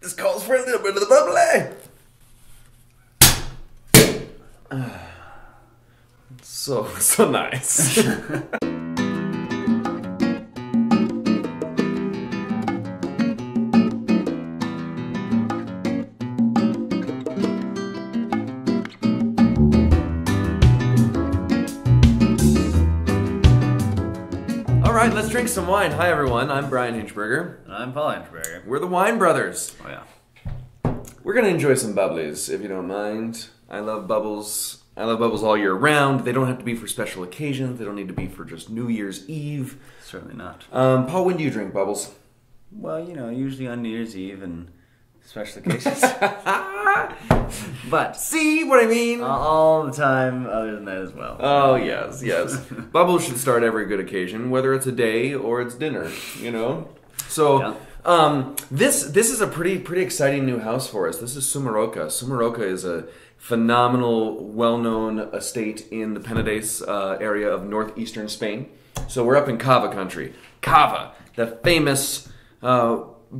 This calls for a little bit of the bubbly. So nice. All right, let's drink some wine. Hi, everyone. I'm Bryan Hinschberger. And I'm Paul Hinschberger. We're the Wine Brothers. Oh, yeah. We're going to enjoy some bubblies, if you don't mind. I love bubbles. I love bubbles all year round. They don't have to be for special occasions. They don't need to be for just New Year's Eve. Certainly not. Paul, when do you drink bubbles? Well, usually on New Year's Eve and special occasions. But See what I mean? all the time other than that as well. Oh, yes, yes. Bubbles should start every good occasion, whether it's a day or it's dinner, So, Yeah. this is a pretty exciting new house for us. This is Sumarroca. Sumarroca is a phenomenal, well-known estate in the Penedès area of northeastern Spain. So we're up in Cava country. Cava, the famous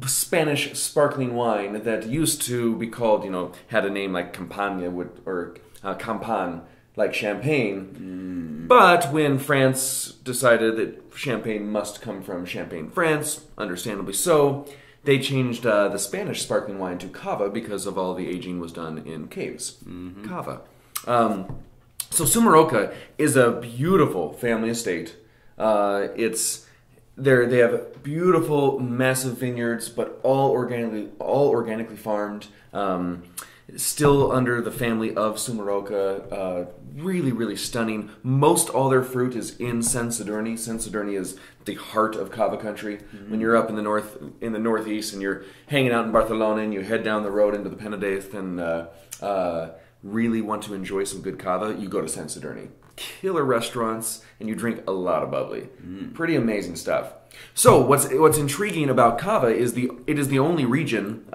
Spanish sparkling wine that used to be called, had a name like Campania or Campan, like champagne. But when France decided that champagne must come from Champagne, France, understandably so, they changed the Spanish sparkling wine to Cava because of all the aging was done in caves. Cava. So Sumarroca is a beautiful family estate. They have beautiful, massive vineyards, but all organically farmed. Still under the family of Sumarroca. Really, really stunning. Most all their fruit is in San Sadurní. San Sadurní is the heart of Cava country. When you're up in the northeast, and you're hanging out in Barcelona, and you head down the road into the Penedès, and really want to enjoy some good Cava, you go to San Sadurní. Killer restaurants, and you drink a lot of bubbly. Pretty amazing stuff. So what's intriguing about Cava is it is the only region.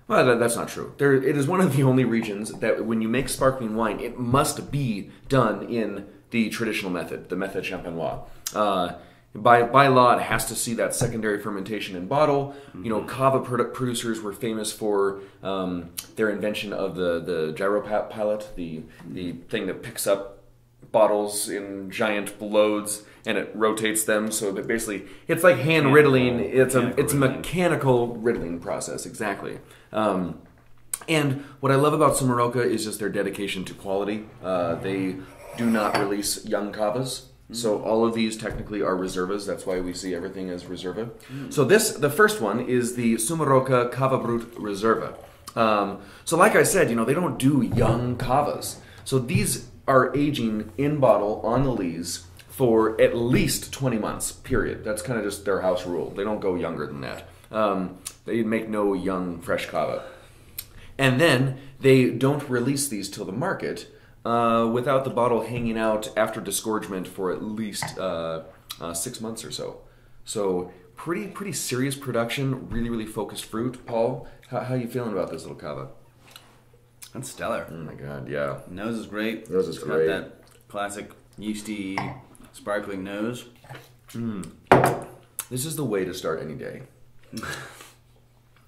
Well, that's not true. It is one of the only regions that when you make sparkling wine, it must be done in the traditional method, the method champenois. By law, it has to see that secondary fermentation in bottle. Cava producers were famous for their invention of the gyro pallet, the thing that picks up bottles in giant loads and it rotates them, so that basically it's like hand riddling. It's a mechanical riddling process, exactly. And what I love about Sumarroca is just their dedication to quality. They do not release young cavas. So all of these technically are reservas. That's why we see everything as reserva. So the first one is the Sumarroca Cava Brut Reserva. So like I said, they don't do young cavas. So these are aging in bottle on the lees for at least 20 months, period. That's kind of just their house rule. They don't go younger than that. They make no young, fresh cava. And then they don't release these till the market without the bottle hanging out after disgorgement for at least 6 months or so. So pretty serious production, really, really focused fruit. Paul, how are you feeling about this little cava? That's stellar. Oh my god, yeah. Nose is great. Nose is great. Got that classic yeasty, sparkling nose. This is the way to start any day.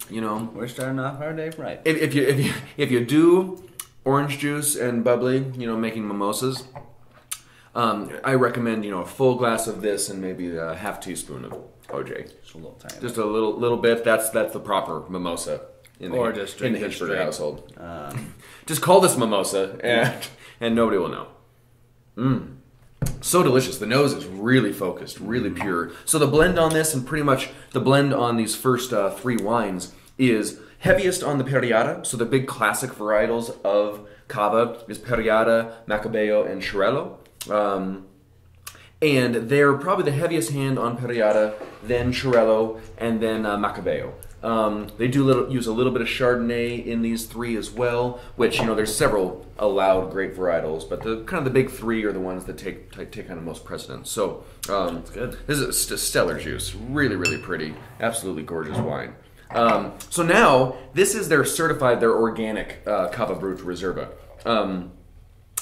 We're starting off our day right. If you do orange juice and bubbly, making mimosas, I recommend a full glass of this and maybe a half teaspoon of OJ. Just a little tiny. Just a little bit. That's the proper mimosa in the Hinschberger household. Just call this mimosa, and nobody will know. So delicious. The nose is really focused, really pure. So the blend on this, and pretty much the blend on these first three wines, is heaviest on the Perriata. So the big classic varietals of Cava is Perriata, Macabeo, and Xarel·lo. And they're probably the heaviest hand on Perriata, then Xarel·lo, and then Macabeo. They do use a little bit of Chardonnay in these three as well, which, there's several allowed great varietals, but the big three are the ones that take kind of most precedence. So, that's good. This is a stellar juice. Really, really pretty. Absolutely gorgeous wine. So now, this is their organic Cava Brut Reserva.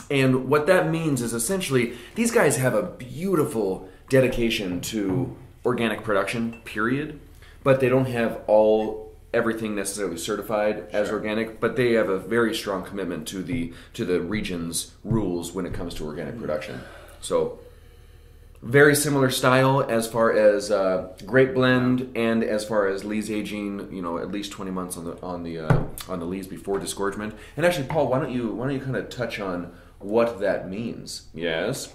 And what that means is essentially, these guys have a beautiful dedication to organic production, period. But they don't have all everything necessarily certified as organic, but they have a very strong commitment to the region's rules when it comes to organic production. So very similar style as far as grape blend and as far as lees aging. You know, at least 20 months on the lees before disgorgement. And actually, Paul, why don't you kind of touch on what that means? Yes,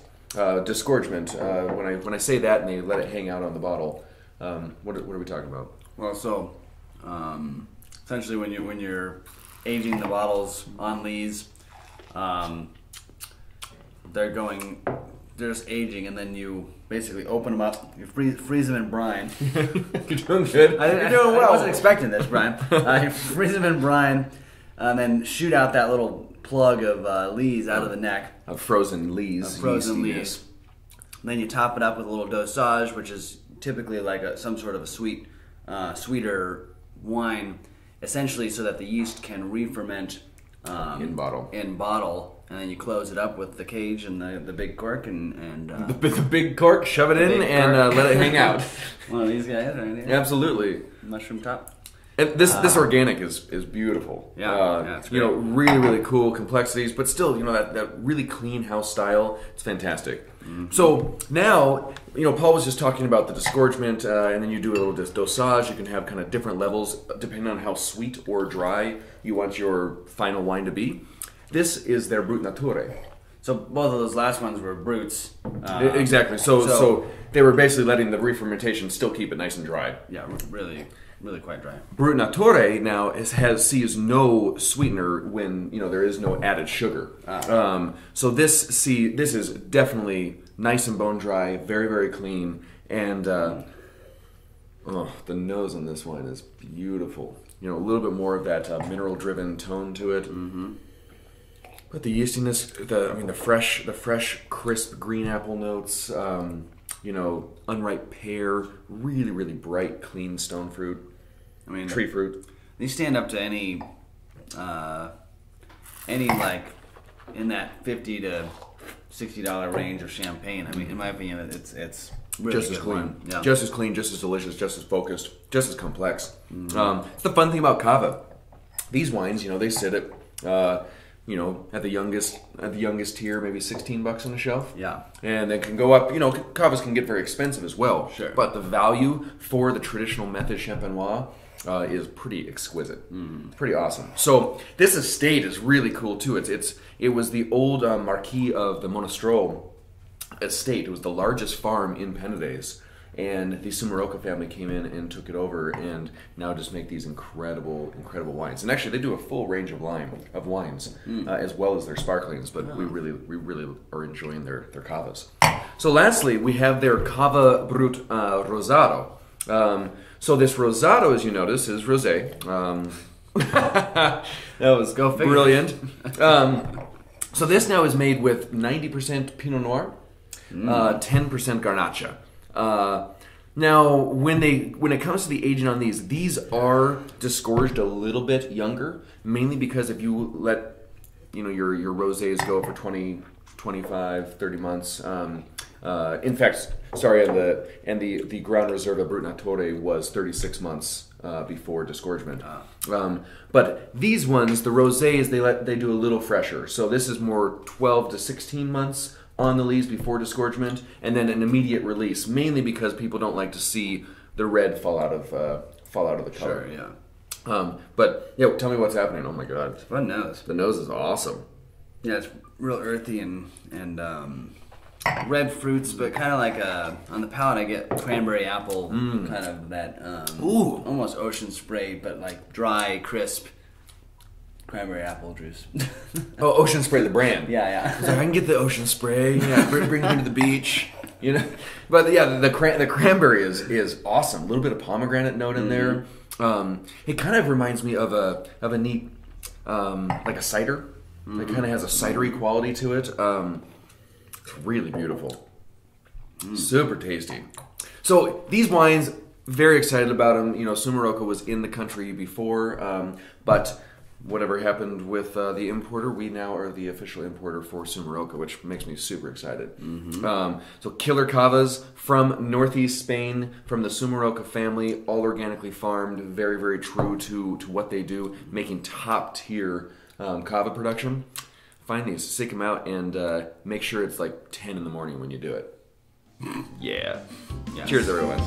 disgorgement. When I say that and they let it hang out on the bottle, what are we talking about? Well, so essentially, when you're aging the bottles on lees, they're just aging, and then you basically open them up. You freeze them in brine. You're doing good. You're doing well. I wasn't expecting this, Bryan. You freeze them in brine, and then shoot out that little plug of lees out of the neck. Of frozen lees. Lees. Then you top it up with a little dosage, which is typically like some sort of a sweeter wine, essentially so that the yeast can re-ferment in bottle. And then you close it up with the cage and the big cork and the big cork, shove it in and let it hang out. One of these guys, right? Absolutely. Mushroom top. And this organic is beautiful. Yeah, it's great. You know, really, really cool complexities, but still, you know, that really clean house style. It's fantastic. Mm-hmm. So now, you know, Paul was just talking about the disgorgement, and then you do a little dosage. You can have kind of different levels depending on how sweet or dry you want your final wine to be. This is their Brut Nature. So both of those last ones were brutes. Exactly. So they were basically letting the re-fermentation still keep it nice and dry. Yeah, really quite dry. Brut Nature now sees no sweetener when, you know, there is no added sugar. So this is definitely nice and bone dry, very, very clean, and the nose on this wine is beautiful. You know, a little bit more of that mineral-driven tone to it. Mm-hmm. But the yeastiness, the fresh, crisp green apple notes, you know, unripe pear, really, really bright, clean stone fruit. I mean, tree fruit. These stand up to any like in that $50 to $60 range of champagne. I mean, in my opinion, it's really just as clean, wine. Yeah. just as clean, just as delicious, just as focused, just as complex. Mm-hmm. It's the fun thing about Cava. These wines, you know, they sit at you know, at the youngest tier, maybe $16 on the shelf. Yeah. And they can go up, you know, Cavas can get very expensive as well. Sure. But the value for the traditional method champenois is pretty exquisite. Pretty awesome. So this estate is really cool too. It was the old Marquis of the Monastrol estate. It was the largest farm in Penedès. And the Sumarroca family came in and took it over, and now just make these incredible wines. And actually, they do a full range of wines, as well as their sparklings. But we really are enjoying their cavas. So, lastly, we have their Cava Brut Rosado. So this Rosado, as you notice, is rosé. That was brilliant. So this now is made with 90% Pinot Noir, 10% Garnacha. Now, when it comes to the aging on these are disgorged a little bit younger, mainly because if you let, you know, your rosés go for 20, 25, 30 months. In fact, sorry, the Ground Reserva Brut Nature was 36 months before disgorgement. But these ones, the rosés, they do a little fresher. So this is more 12 to 16 months on the lees before disgorgement, and then an immediate release, mainly because people don't like to see the red fall out of the color. Sure, yeah. But yeah, tell me what's happening. Oh my god, it's a fun nose. The nose is awesome. Yeah, it's real earthy and red fruits, but kind of like on the palate I get cranberry apple, kind of that almost ocean spray, but like dry, crisp. Cranberry apple juice. Oh, Ocean Spray, the brand. Yeah. So I can get the Ocean Spray. Yeah, bring me to the beach. You know, but yeah, the cranberry is awesome. A little bit of pomegranate note in there. It kind of reminds me of a neat like a cider. It kind of has a cidery quality to it. It's really beautiful. Super tasty. So these wines, very excited about them. You know, Sumarroca was in the country before, but whatever happened with the importer, we now are the official importer for Sumarroca, which makes me super excited. So killer cavas from northeast Spain, from the Sumarroca family, all organically farmed, very, very true to what they do, making top tier cava production. Find these, seek them out, and make sure it's like 10 in the morning when you do it. Yeah. Yes. Cheers, everyone.